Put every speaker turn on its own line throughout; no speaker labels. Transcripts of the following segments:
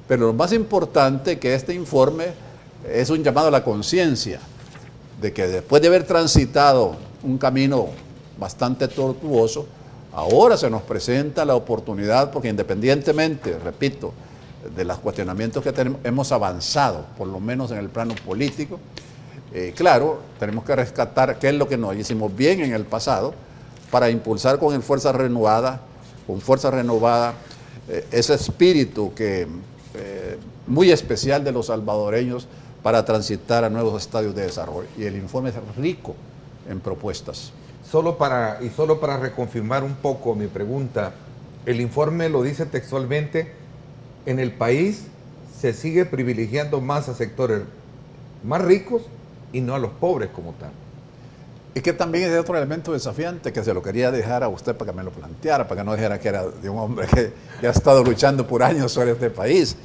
Pero lo más importante que este informe es un llamado a la conciencia de que después de haber transitado un camino bastante tortuoso, ahora se nos presenta la oportunidad, porque independientemente, repito, de los cuestionamientos que hemos avanzado, por lo menos en el plano político, claro, tenemos que rescatar qué es lo que no hicimos bien en el pasado para impulsar con fuerza renovada, ese espíritu muy especial de los salvadoreños para transitar a nuevos estadios de desarrollo. Y el informe es rico en propuestas.
Solo para reconfirmar un poco mi pregunta, el informe lo dice textualmente: en el país se sigue privilegiando más a sectores más ricos y no a los pobres como tal.
Y que también es otro elemento desafiante que se lo quería dejar a usted para que me lo planteara, para que no dijera que era de un hombre que ha estado luchando por años sobre este país.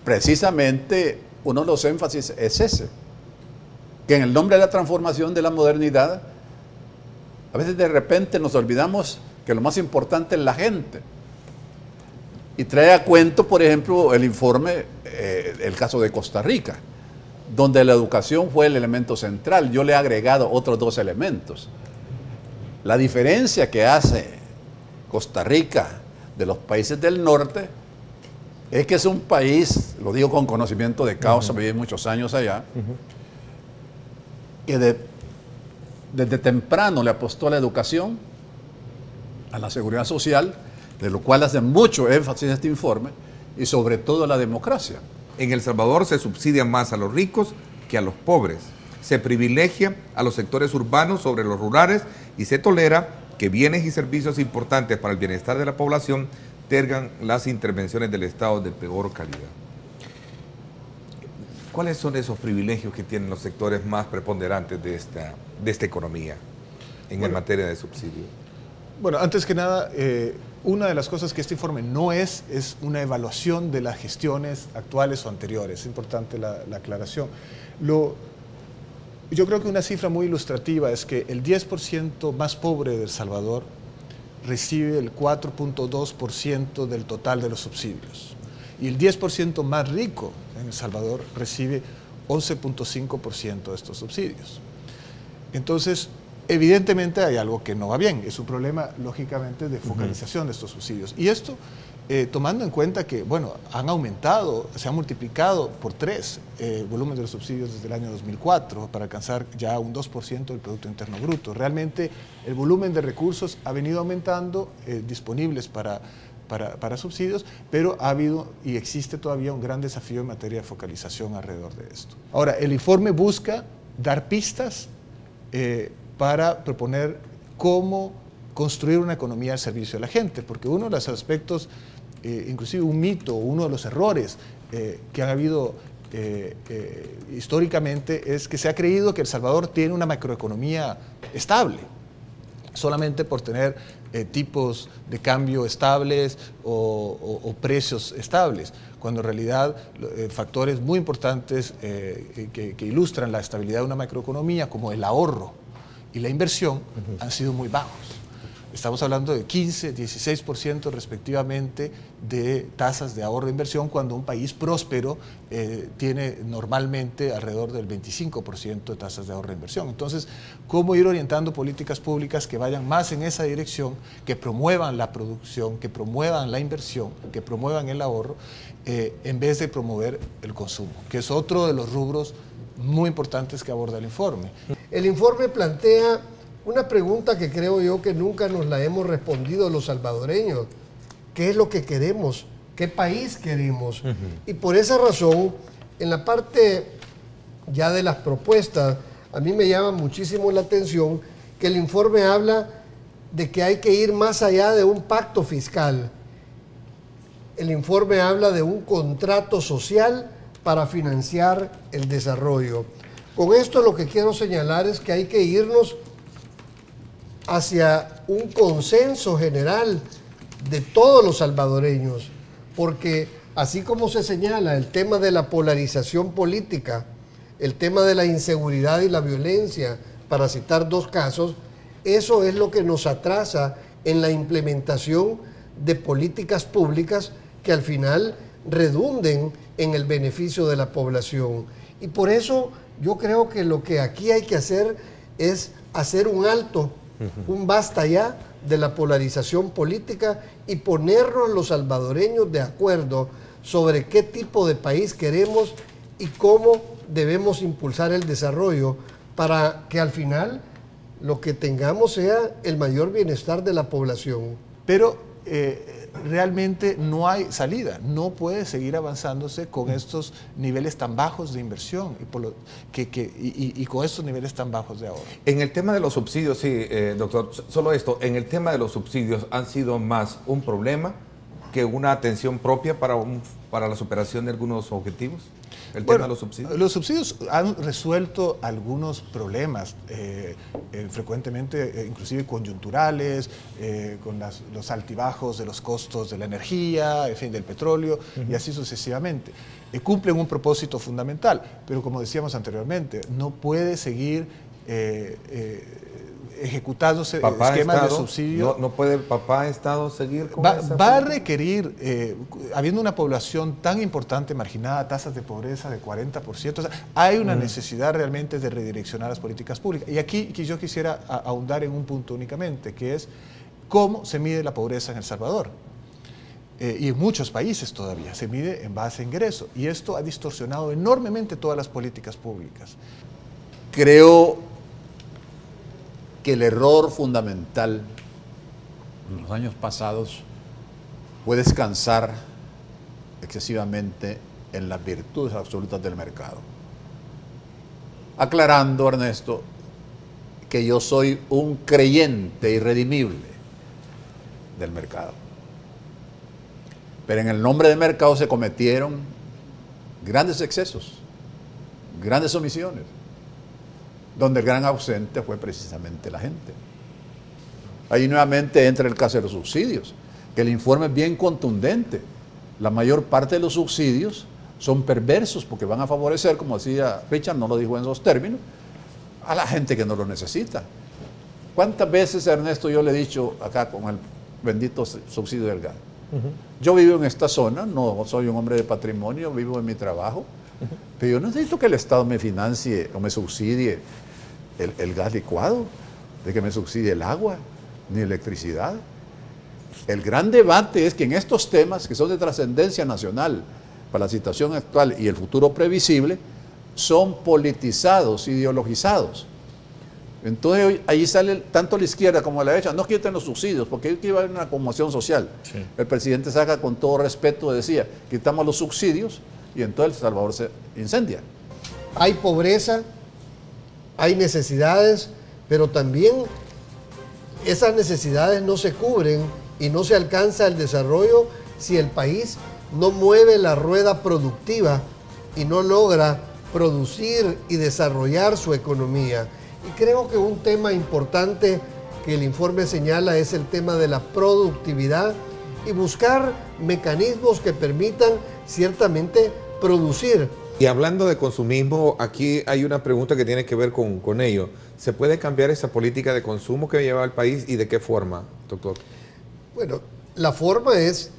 Precisamente uno de los énfasis es ese, que en el nombre de la transformación de la modernidad, a veces de repente nos olvidamos que lo más importante es la gente. Y trae a cuento, por ejemplo, el informe, el caso de Costa Rica, donde la educación fue el elemento central. Yo le he agregado otros dos elementos. La diferencia que hace Costa Rica de los países del norte es que es un país, lo digo con conocimiento de causa, viví muchos años allá, que desde temprano le apostó a la educación, a la seguridad social, de lo cual hace mucho énfasis este informe, y sobre todo a la democracia.
En El Salvador se subsidia más a los ricos que a los pobres. Se privilegia a los sectores urbanos sobre los rurales y se tolera que bienes y servicios importantes para el bienestar de la población tengan las intervenciones del Estado de peor calidad. ¿Cuáles son esos privilegios que tienen los sectores más preponderantes de esta economía en materia de subsidio?
Bueno, antes que nada, una de las cosas que este informe no es una evaluación de las gestiones actuales o anteriores. Es importante la aclaración. Yo creo que una cifra muy ilustrativa es que el 10% más pobre de El Salvador recibe el 4.2% del total de los subsidios. Y el 10% más rico en El Salvador recibe 11.5% de estos subsidios. Entonces, evidentemente hay algo que no va bien, es un problema lógicamente de focalización de estos subsidios. Y esto, tomando en cuenta que, bueno, han aumentado, se ha multiplicado por 3 el volumen de los subsidios desde el año 2004 para alcanzar ya un 2% del Producto Interno Bruto. Realmente el volumen de recursos ha venido aumentando, disponibles para subsidios, pero ha habido y existe todavía un gran desafío en materia de focalización alrededor de esto. Ahora, el informe busca dar pistas para proponer cómo construir una economía al servicio de la gente, porque uno de los aspectos, inclusive un mito, uno de los errores que han habido históricamente es que se ha creído que El Salvador tiene una macroeconomía estable, solamente por tener tipos de cambio estables o precios estables, cuando en realidad factores muy importantes que ilustran la estabilidad de una macroeconomía, como el ahorro y la inversión, han sido muy bajos. Estamos hablando de 15, 16% respectivamente de tasas de ahorro e inversión, cuando un país próspero tiene normalmente alrededor del 25% de tasas de ahorro e inversión. Entonces, ¿cómo ir orientando políticas públicas que vayan más en esa dirección, que promuevan la producción, que promuevan la inversión, que promuevan el ahorro, en vez de promover el consumo, que es otro de los rubros muy importantes que aborda el informe?
El informe plantea una pregunta que creo yo que nunca nos la hemos respondido los salvadoreños. ¿Qué es lo que queremos? ¿Qué país queremos? Y por esa razón, en la parte ya de las propuestas, a mí me llama muchísimo la atención que el informe habla de que hay que ir más allá de un pacto fiscal. El informe habla de un contrato social para financiar el desarrollo. Con esto lo que quiero señalar es que hay que irnos hacia un consenso general de todos los salvadoreños, porque así como se señala el tema de la polarización política, el tema de la inseguridad y la violencia, para citar dos casos, eso es lo que nos atrasa en la implementación de políticas públicas que al final redunden en el beneficio de la población. Y por eso yo creo que lo que aquí hay que hacer es hacer un alto, un basta ya de la polarización política y ponernos los salvadoreños de acuerdo sobre qué tipo de país queremos y cómo debemos impulsar el desarrollo para que al final lo que tengamos sea el mayor bienestar de la población.
Pero realmente no hay salida, no puede seguir avanzándose con estos niveles tan bajos de inversión y con estos niveles tan bajos de ahorro.
En el tema de los subsidios, sí, doctor, solo esto, en el tema de los subsidios han sido más un problema que una atención propia para la superación de algunos objetivos. ¿El tema de los subsidios?
Los subsidios han resuelto algunos problemas, frecuentemente inclusive coyunturales, con los altibajos de los costos de la energía, en fin, del petróleo, y así sucesivamente. Cumplen un propósito fundamental, pero como decíamos anteriormente, no puede seguir ejecutándose esquemas de subsidio.
No puede el papá Estado seguir con
va a requerir, habiendo una población tan importante marginada, tasas de pobreza de 40%, o sea, hay una necesidad realmente de redireccionar las políticas públicas. Y aquí yo quisiera ahondar en un punto únicamente, que es cómo se mide la pobreza en El Salvador. Y en muchos países todavía se mide en base a ingreso. Y esto ha distorsionado enormemente todas las políticas públicas.
Creo que el error fundamental en los años pasados fue descansar excesivamente en las virtudes absolutas del mercado. Aclarando, Ernesto, que yo soy un creyente irredimible del mercado. Pero en el nombre del mercado se cometieron grandes excesos, grandes omisiones, donde el gran ausente fue precisamente la gente. Ahí nuevamente entra el caso de los subsidios, que el informe es bien contundente. La mayor parte de los subsidios son perversos porque van a favorecer, como decía Richard, no lo dijo en esos términos, a la gente que no lo necesita. ¿Cuántas veces, Ernesto, yo le he dicho acá con el bendito subsidio del gas? Yo vivo en esta zona, no soy un hombre de patrimonio, vivo en mi trabajo, pero yo no necesito que el Estado me financie o me subsidie el gas licuado, de que me subsidie el agua, ni electricidad. El gran debate es que en estos temas, que son de trascendencia nacional para la situación actual y el futuro previsible, son politizados, ideologizados. Entonces ahí sale tanto la izquierda como la derecha, no quiten los subsidios, porque aquí va a haber una conmoción social. Sí. El presidente Saga, con todo respeto, decía, quitamos los subsidios y entonces El Salvador se incendia.
Hay pobreza, hay necesidades, pero también esas necesidades no se cubren y no se alcanza el desarrollo si el país no mueve la rueda productiva y no logra producir y desarrollar su economía. Y creo que un tema importante que el informe señala es el tema de la productividad y buscar mecanismos que permitan ciertamente producir.
Y hablando de consumismo, aquí hay una pregunta que tiene que ver con ello. ¿Se puede cambiar esa política de consumo que lleva el país y de qué forma, doctor?
Bueno, la forma es,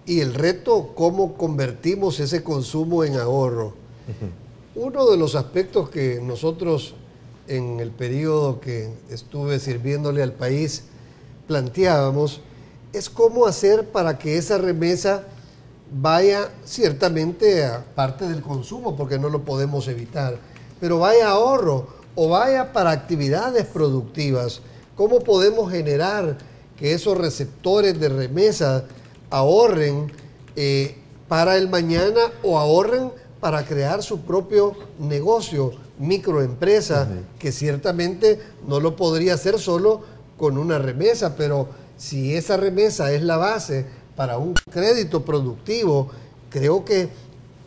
y el reto, cómo convertimos ese consumo en ahorro. Uno de los aspectos que nosotros en el periodo que estuve sirviéndole al país planteábamos es cómo hacer para que esa remesa vaya ciertamente a parte del consumo, porque no lo podemos evitar, pero vaya a ahorro o vaya para actividades productivas. ¿Cómo podemos generar que esos receptores de remesa ahorren para el mañana o ahorren para crear su propio negocio, microempresa, que ciertamente no lo podría hacer solo con una remesa, pero si esa remesa es la base para un crédito productivo, creo que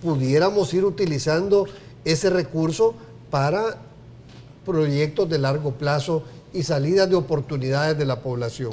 pudiéramos ir utilizando ese recurso para proyectos de largo plazo y salidas de oportunidades de la población.